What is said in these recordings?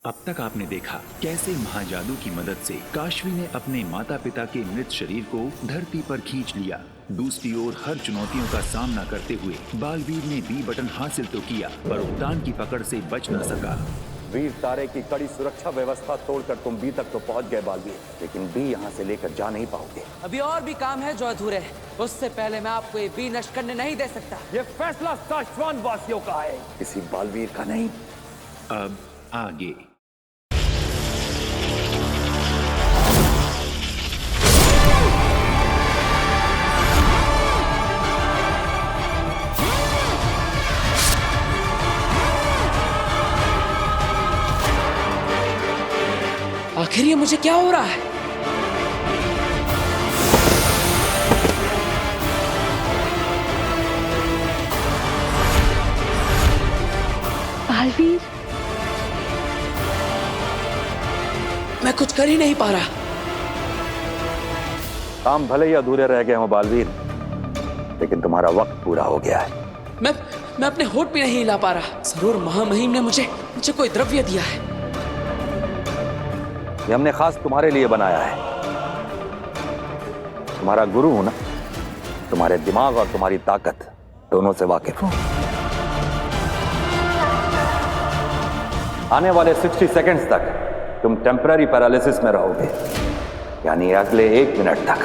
अब तक आपने देखा कैसे महाजादू की मदद से काशवी ने अपने माता पिता के मृत शरीर को धरती पर खींच लिया। दूसरी ओर हर चुनौतियों का सामना करते हुए बालवीर ने बी बटन हासिल तो किया, पर उद्यान की पकड़ से बच न सका। वीर तारे की कड़ी सुरक्षा व्यवस्था तोड़कर तुम बी तक तो पहुंच गए बालवीर, लेकिन बी यहाँ से लेकर जा नहीं पाओगे। अभी और भी काम है जो अधूरे है। उससे पहले मैं आपको ये बी नष्ट करने नहीं दे सकता। ये फैसला साशवान वासियों का है, किसी बालवीर का नहीं। अब आगे। आखिर ये मुझे क्या हो रहा है? बालवीर, मैं कुछ कर ही नहीं पा रहा। काम भले ही अधूरे रह गए हो बालवीर, लेकिन तुम्हारा वक्त पूरा हो गया है। मैं अपने होठ भी नहीं हिला पा रहा। जरूर महामहिम ने मुझे कोई द्रव्य दिया है। ये हमने खास तुम्हारे लिए बनाया है। तुम्हारा गुरु हूं ना, तुम्हारे दिमाग और तुम्हारी ताकत दोनों से वाकिफ हूं। आने वाले 60 सेकंड्स तक तुम टेम्पररी पैरालिसिस में रहोगे, यानी अगले 1 मिनट तक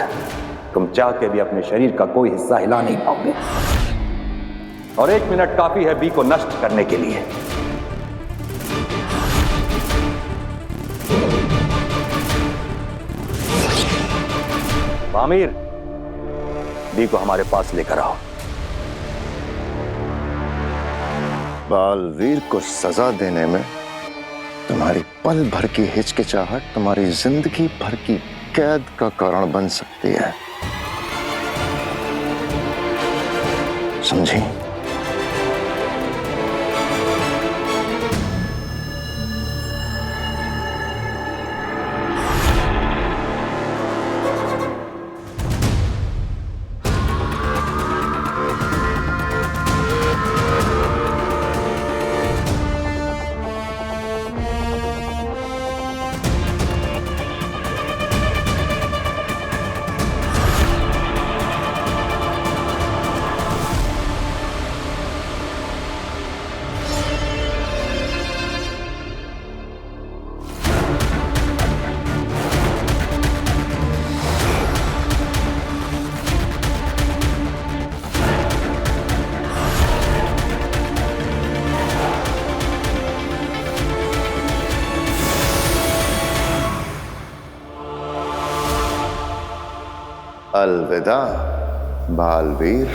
तुम चाह के भी अपने शरीर का कोई हिस्सा हिला नहीं पाओगे। और 1 मिनट काफी है बी को नष्ट करने के लिए। आमिर, बी को हमारे पास लेकर आओ। बालवीर को सजा देने में तुम्हारी पल भर की हिचकिचाहट तुम्हारी जिंदगी भर की कैद का कारण बन सकती है, समझी? अलविदा बालवीर।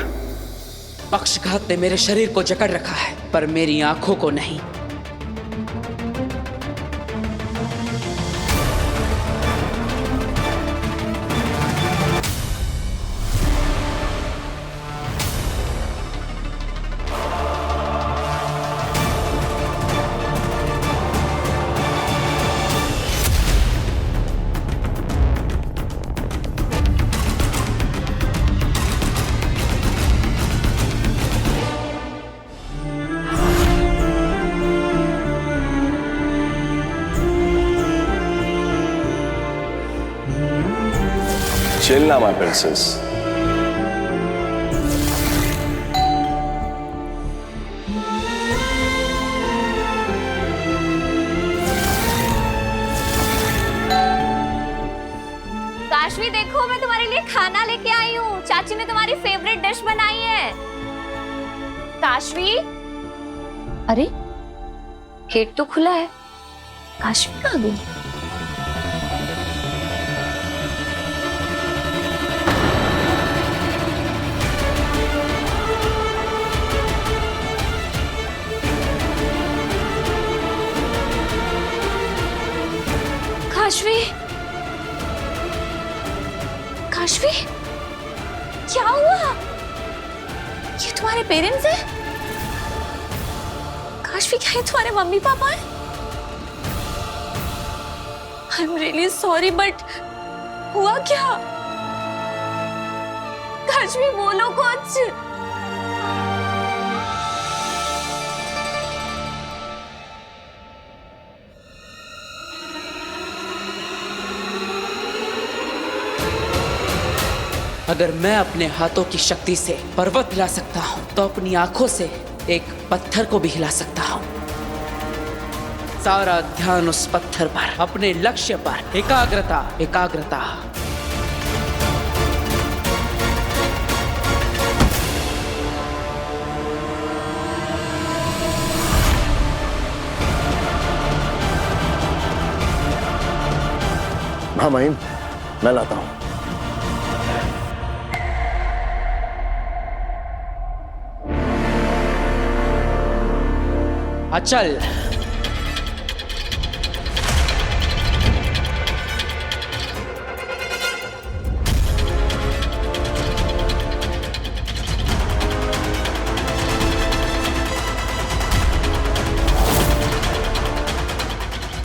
पक्षघात ने मेरे शरीर को जकड़ रखा है, पर मेरी आंखों को नहीं। Chill now, my princess. Kashvi देखो, मैं तुम्हारे लिए खाना लेके आई हूँ। चाची ने तुम्हारी फेवरेट डिश बनाई है। काशवी, अरे गेट तो खुला है। काशवी कहाँ गई? काशवी, काशवी, क्या हुआ? ये तुम्हारे पेरेंट्स हैं? काशवी, क्या ये तुम्हारे मम्मी पापा हैं? I am really sorry, but हुआ क्या? काशवी, बोलो कुछ। अगर मैं अपने हाथों की शक्ति से पर्वत हिला सकता हूँ तो अपनी आंखों से एक पत्थर को भी हिला सकता हूँ। सारा ध्यान उस पत्थर पर, अपने लक्ष्य पर, एकाग्रता एकाग्रता। हाँ महिम, मैं लाता हूं। अचल।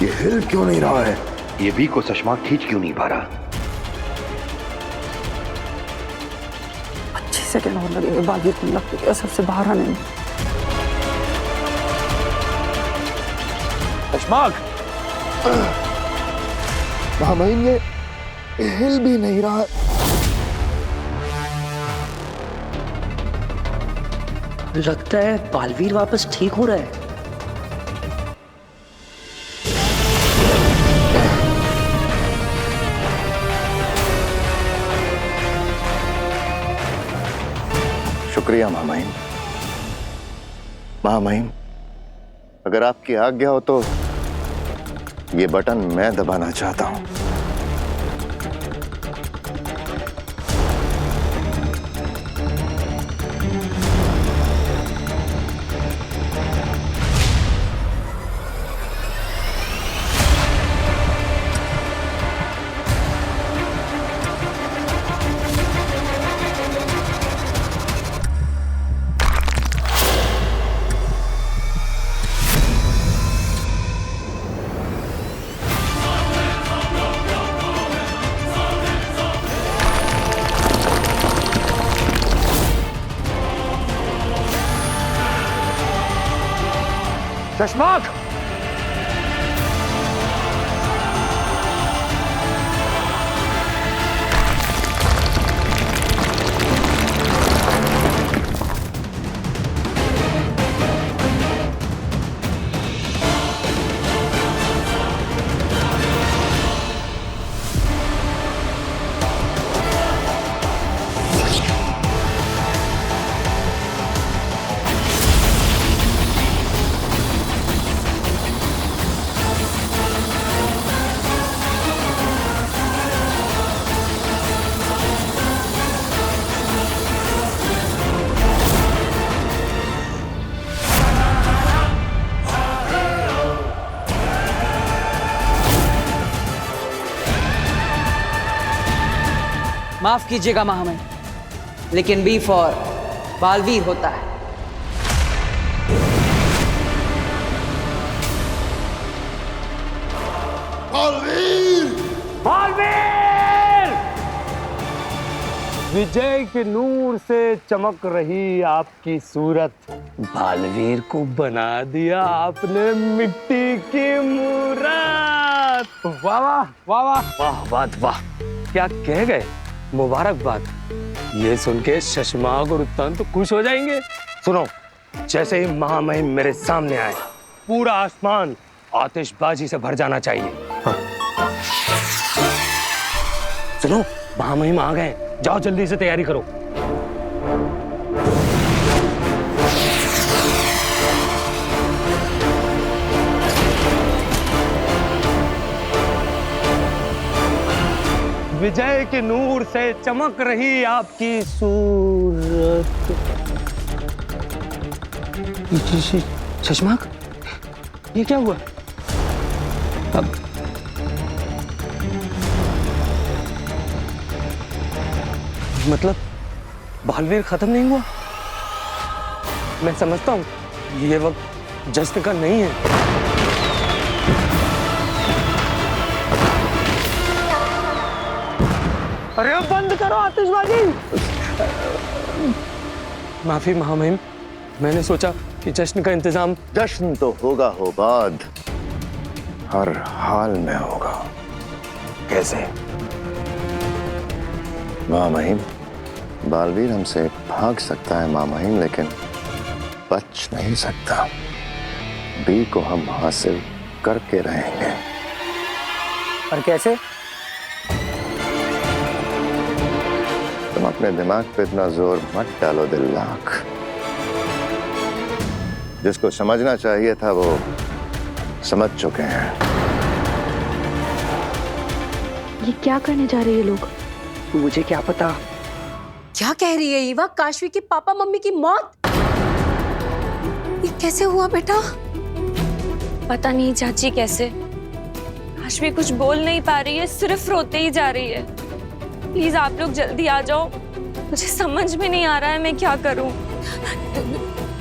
ये हिल क्यों नहीं रहा है? ये भी को चश्मा खींच क्यों नहीं पा रहा? 25 सेकंड और लगेंगे बालवीर को लगते के असर से बाहर आने में। चश्माक! महामहिम, ये हिल भी नहीं रहा है। लगता है बालवीर वापस ठीक हो रहा है। शुक्रिया महामहिम। महामहिम, अगर आपकी आज्ञा हो तो ये बटन मैं दबाना चाहता हूं। चश्माक! माफ कीजिएगा महामहिम, लेकिन बी फॉर बालवीर होता है। विजय के नूर से चमक रही आपकी सूरत, बालवीर को बना दिया आपने मिट्टी की मूरत। वाह वाह वाह वाह वाह वाह वाह, क्या कह गए, मुबारकबाद। ये सुन के शशमाक और उत्तान तो खुश हो जाएंगे। सुनो, जैसे ही महामहिम मेरे सामने आए, पूरा आसमान आतिशबाजी से भर जाना चाहिए। हाँ। सुनो, महामहिम आ गए, जाओ जल्दी से तैयारी करो। विजय के नूर से चमक रही आपकी सूरत। शशमाक, ये क्या हुआ? अब मतलब बालवीर खत्म नहीं हुआ? मैं समझता हूं ये वक्त जश्न का नहीं है। अरे अब बंद करो आतिशबाजी। माफी महामहिम, मैंने सोचा कि जश्न का इंतजाम। जश्न तो होगा हो बाद, हर हाल में होगा। कैसे? महामहिम, बालवीर हमसे भाग सकता है मामाहिम, लेकिन बच नहीं सकता। बी को हम हासिल करके रहेंगे। और कैसे? तुम अपने दिमाग पे इतना जोर मत डालो दिल्लाक। जिसको समझना चाहिए था वो समझ चुके हैं। ये क्या करने जा रहे हैं ये लोग? मुझे क्या पता। क्या कह रही है ईवा? काशवी के पापा मम्मी की मौत? ये कैसे हुआ बेटा? पता नहीं चाची कैसे। काशवी कुछ बोल नहीं पा रही है, सिर्फ रोते ही जा रही है। प्लीज आप लोग जल्दी आ जाओ, मुझे समझ में नहीं आ रहा है मैं क्या करूं।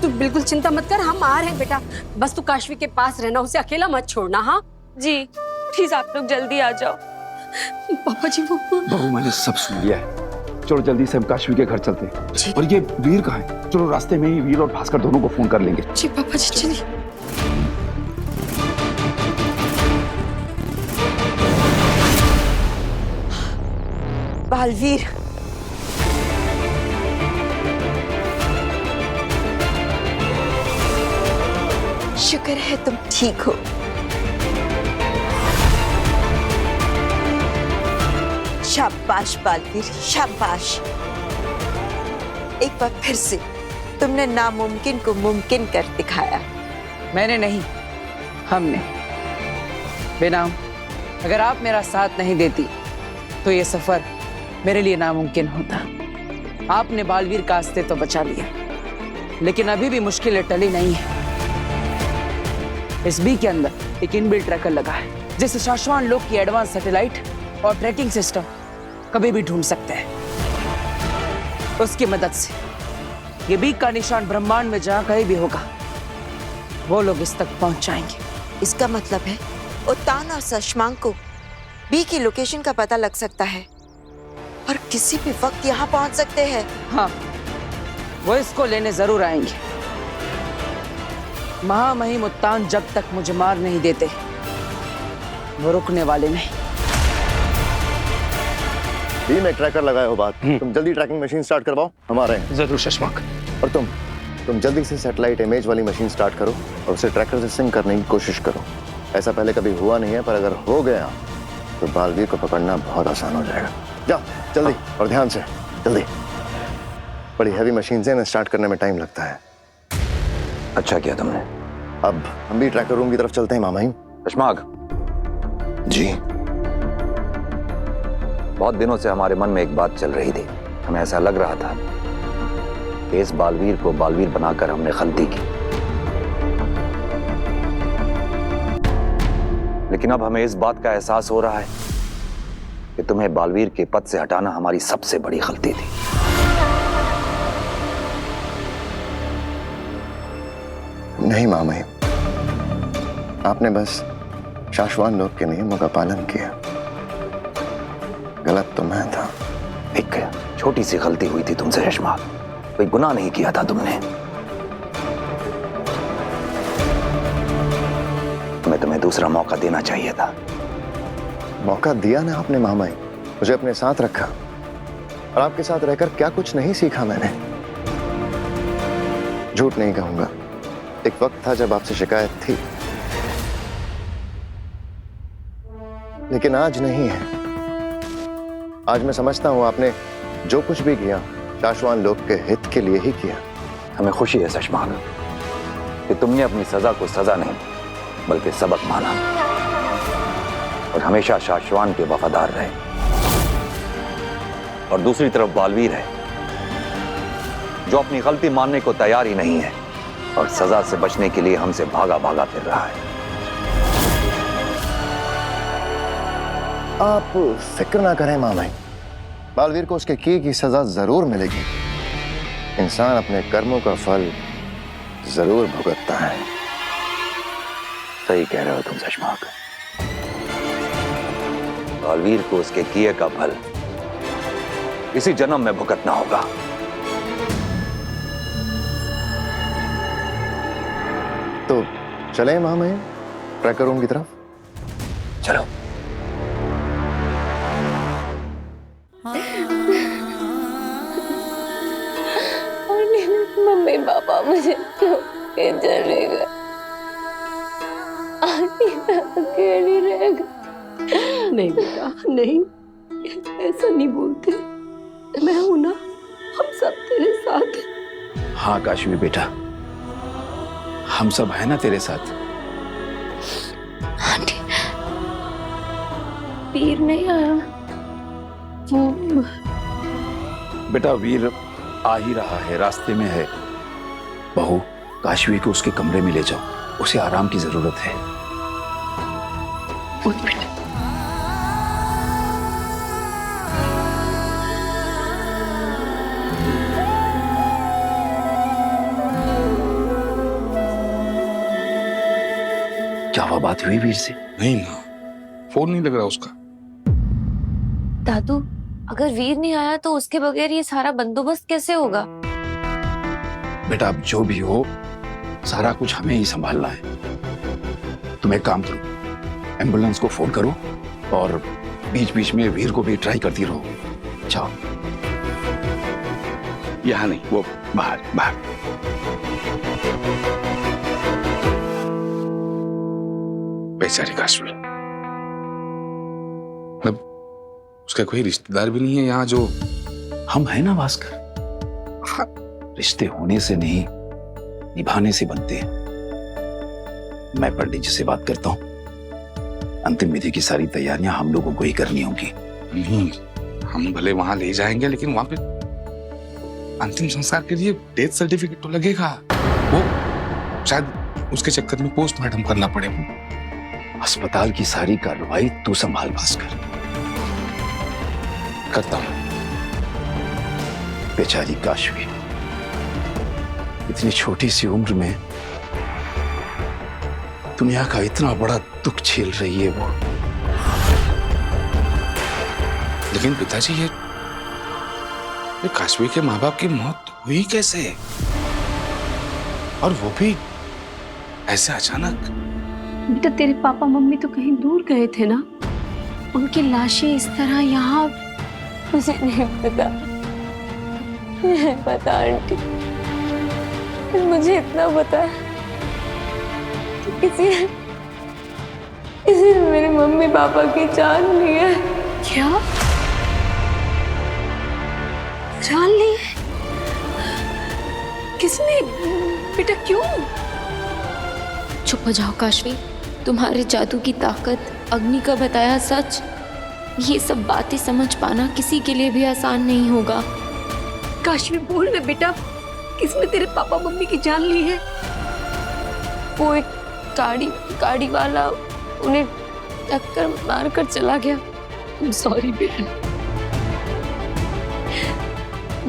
तू बिल्कुल चिंता मत कर, हम आ रहे हैं बेटा। बस तू काशवी के पास रहना, उसे अकेला मत छोड़ना। हाँ जी प्लीज आप लोग जल्दी आ जाओ। पापा जी वो बहू मैंने सब सुन लिया है। चलो जल्दी से हम काशवी के घर चलते हैं। और ये वीर कहाँ है? चलो रास्ते में ही वीर और भास्कर दोनों को फोन कर लेंगे। जी पापा जी चलिए। बालवीर, शुक्र है तुम ठीक हो। शाबाश बालवीर, शाबाश। एक बार फिर से तुमने नामुमकिन को मुमकिन कर दिखाया। मैंने नहीं, हमने। बेनाम, अगर आप मेरा साथ नहीं देती तो ये सफर मेरे लिए नामुमकिन होता। आपने बालवीर का अस्तित्व बचा लिया, लेकिन अभी भी मुश्किलें टली नहीं है। इस बी के अंदर एक इनबिल्ट ट्रैकर लगा है, जिसे शाश्वान लोग की एडवांस सैटेलाइट और ट्रैकिंग सिस्टम कभी भी ढूंढ सकते हैं। उसकी मदद से ये बी का निशान ब्रह्मांड में जहां कहीं भी होगा, वो लोग इस तक पहुंच जाएंगे। इसका मतलब है उत्तान और सशमांग को बी की लोकेशन का पता लग सकता है और किसी भी वक्त यहाँ पहुंच सकते हैं। हाँ, वो इसको लेने जरूर आएंगे। महामहिम उत्तान जब तक मुझे मार नहीं देते, वो रुकने वाले नहीं। बी में ट्रैकर लगाए हो बात। तुम जल्दी ट्रैकिंग मशीन स्टार्ट करवाओ, हम आ रहे हैं। जरूर शशांक। और तुम जल्दी से सैटेलाइट इमेज वाली मशीन स्टार्ट करो और उसे ट्रैकर से सिंक करने की कोशिश करो। ऐसा पहले कभी हुआ नहीं है, पर अगर हो गया तो बालवीर को पकड़ना बहुत आसान हो जाएगा। जाओ जल्दी और ध्यान से, जल्दी। बड़ी हैवी मशीन से स्टार्ट करने में टाइम लगता है। अच्छा किया तुमने। अब हम भी ट्रैकर रूम की तरफ चलते हैं मामाहिम। शशांक जी। बहुत दिनों से हमारे मन में एक बात चल रही थी। हमें ऐसा लग रहा था कि इस बालवीर को बालवीर बनाकर हमने गलती की, लेकिन अब हमें इस बात का एहसास हो रहा है कि तुम्हें बालवीर के पद से हटाना हमारी सबसे बड़ी गलती थी। नहीं मामाहिम, आपने बस शाश्वान लोग के नियमों का पालन किया। गलत तो मैं था। एक छोटी सी गलती हुई थी तुमसे शशांक, कोई गुनाह नहीं किया था तुमने। तुम्हें दूसरा मौका देना चाहिए था। मौका दिया ना आपने मामाई, मुझे अपने साथ रखा और आपके साथ रहकर क्या कुछ नहीं सीखा मैंने। झूठ नहीं कहूंगा, एक वक्त था जब आपसे शिकायत थी, लेकिन आज नहीं है। आज मैं समझता हूं आपने जो कुछ भी किया शाश्वान लोग के हित के लिए ही किया। हमें खुशी है शशांक कि तुमने अपनी सजा को सजा नहीं बल्कि सबक माना और हमेशा शाश्वान के वफादार रहे। और दूसरी तरफ बालवीर है जो अपनी गलती मानने को तैयार ही नहीं है और सजा से बचने के लिए हमसे भागा भागा फिर रहा है। आप फिक्र ना करें मामाई, बालवीर को उसके किए की सजा जरूर मिलेगी। इंसान अपने कर्मों का फल जरूर भुगतता है। सही कह रहे हो तुम शशांक। बालवीर को उसके किए का फल इसी जन्म में भुगतना होगा। तो चलें मामाई ट्रैकर रूम की तरफ। चलो। पापा मुझे छोड़ के चले गए। आंटी मैं अकेली रह गई। नहीं बेटा नहीं, ऐसा नहीं बोलते। मैं हूं ना, हम सब तेरे साथ हैं। हाँ काशवी बेटा, हम सब है ना तेरे साथ। आंटी वीर नहीं आया? वो बेटा वीर आ ही रहा है, रास्ते में है। बहू, काशवी को उसके कमरे में ले जाओ, उसे आराम की जरूरत है। क्या हुआ, बात हुई वीर से? नहीं ना, फोन नहीं लग रहा उसका। दादू, अगर वीर नहीं आया तो उसके बगैर ये सारा बंदोबस्त कैसे होगा? बेटा अब जो भी हो, सारा कुछ हमें ही संभालना है। तुम एक काम करो, एम्बुलेंस को फोन करो और बीच बीच में वीर को भी ट्राई करती रहो। जाओ। यहाँ नहीं, वो बाहर बाहर। बेचारी काशवी, मतलब उसका कोई रिश्तेदार भी नहीं है यहाँ जो। हम है ना भास्कर। रिश्ते होने से नहीं, निभाने से बनते हैं। मैं पंडित जी से बात करता हूँ, अंतिम विधि की सारी तैयारियां हम लोगों को ही करनी होंगी। नहीं, हम भले वहां ले जाएंगे, लेकिन वहां पे अंतिम संस्कार के लिए डेथ सर्टिफिकेट तो लगेगा। वो शायद उसके चक्कर में पोस्टमार्टम करना पड़े। अस्पताल की सारी कार्रवाई तू संभाल भास्कर। करता हूं। बेचारी काशवी, इतनी छोटी सी उम्र में दुनिया का इतना बड़ा दुख झेल रही है वो। लेकिन पिताजी, ये काशवी के माँ बाप की मौत हुई कैसे, और वो भी ऐसे अचानक? बेटा तेरे पापा मम्मी तो कहीं दूर गए थे ना, उनकी लाशें इस तरह यहाँ। मुझे नहीं पता, नहीं पता आंटी। मुझे इतना पता है कि किसी ने मेरे मम्मी पापा की जान ली है। क्या जान ली है? किसने बेटा, क्यों? चुप हो जाओ काशवी, तुम्हारे जादू की ताकत, अग्नि का बताया सच, ये सब बातें समझ पाना किसी के लिए भी आसान नहीं होगा। काशवी बोल ना बेटा, किसने तेरे पापा मम्मी की जान ली है? वो एक गाड़ी वाला उन्हें टक्कर मारकर चला गया। सॉरी बेटा,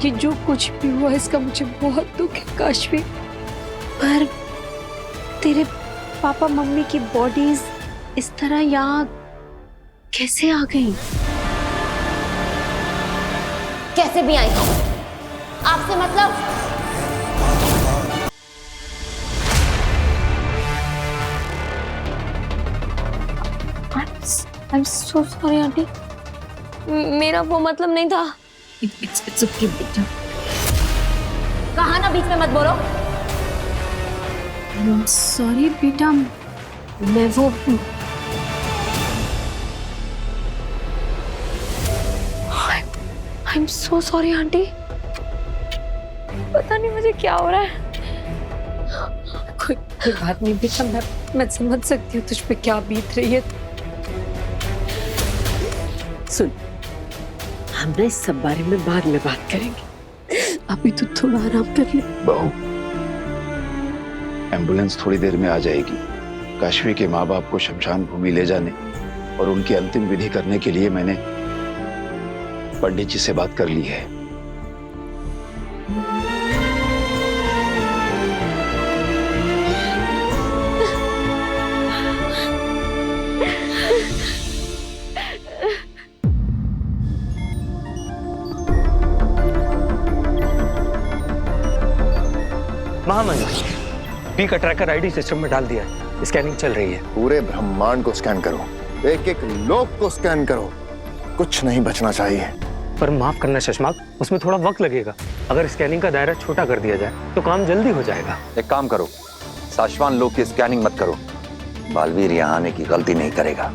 ये जो कुछ भी हुआ इसका मुझे बहुत दुख है काशवी, पर तेरे पापा मम्मी की बॉडीज इस तरह यहाँ कैसे आ गई? कैसे भी आई हो? आपसे मतलब? I'm so sorry आंटी, मेरा वो मतलब नहीं था। It's okay बेटा। कहा ना बीच में मत बोलो। सॉरी बेटा, मैं वो I'm so sorry आंटी, पता नहीं मुझे क्या हो रहा है। कोई बात नहीं बेटा, मैं समझ सकती हूँ तुझ पे क्या बीत रही है। सुन, हम ना इस सब बारे में बाद में बात करेंगे, अभी तो थोड़ा आराम कर ले। बहू, एम्बुलेंस थोड़ी देर में आ जाएगी। काशवी के माँ बाप को शमशान भूमि ले जाने और उनकी अंतिम विधि करने के लिए मैंने पंडित जी से बात कर ली है। महामंत्री, बी का ट्रैकर आईडी सिस्टम में डाल दिया है, स्कैनिंग चल रही है। पूरे ब्रह्मांड को स्कैन करो, एक एक लोक को स्कैन करो, कुछ नहीं बचना चाहिए। पर माफ करना शशमाक, उसमें थोड़ा वक्त लगेगा। अगर स्कैनिंग का दायरा छोटा कर दिया जाए तो काम जल्दी हो जाएगा। एक काम करो, साशवान लोग की स्कैनिंग मत करो। बालवीर यहाँ आने की गलती नहीं करेगा।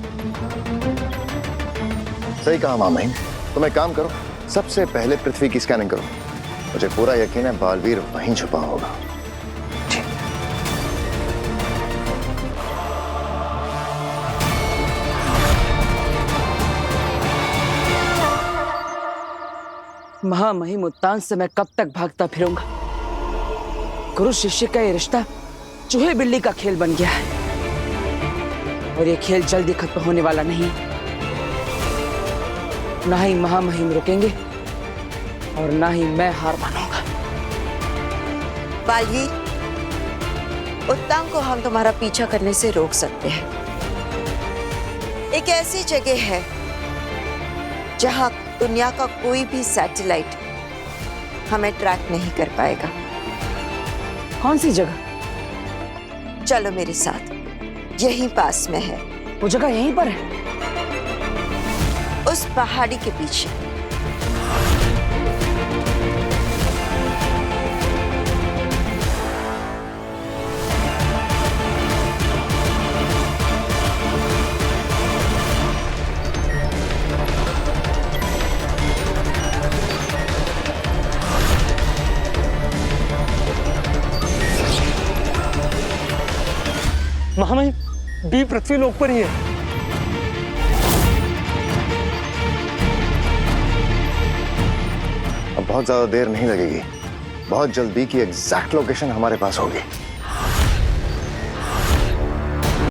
सही कहा मामहीन। तुम एक काम करो, सबसे पहले पृथ्वी की स्कैनिंग करो। मुझे पूरा यकीन है बालवीर वहीं छुपा होगा। महामहिम उत्तान से मैं कब तक भागता फिरूंगा? गुरु शिष्य का ये रिश्ता चूहे बिल्ली का खेल बन गया है और ये खेल जल्दी खत्म होने वाला नहीं। ना ही महामहिम रुकेंगे और ना ही मैं हार मानूंगा। बालवीर, उत्तान को हम तुम्हारा पीछा करने से रोक सकते हैं। एक ऐसी जगह है जहां दुनिया का कोई भी सैटेलाइट हमें ट्रैक नहीं कर पाएगा। कौन सी जगह? चलो मेरे साथ, यहीं पास में है। वो जगह यहीं पर है? उस पहाड़ी के पीछे। महामहिम, बी पृथ्वी लोक पर ही है। अब बहुत ज्यादा देर नहीं लगेगी। बहुत जल्द बी की एग्जैक्ट लोकेशन हमारे पास होगी।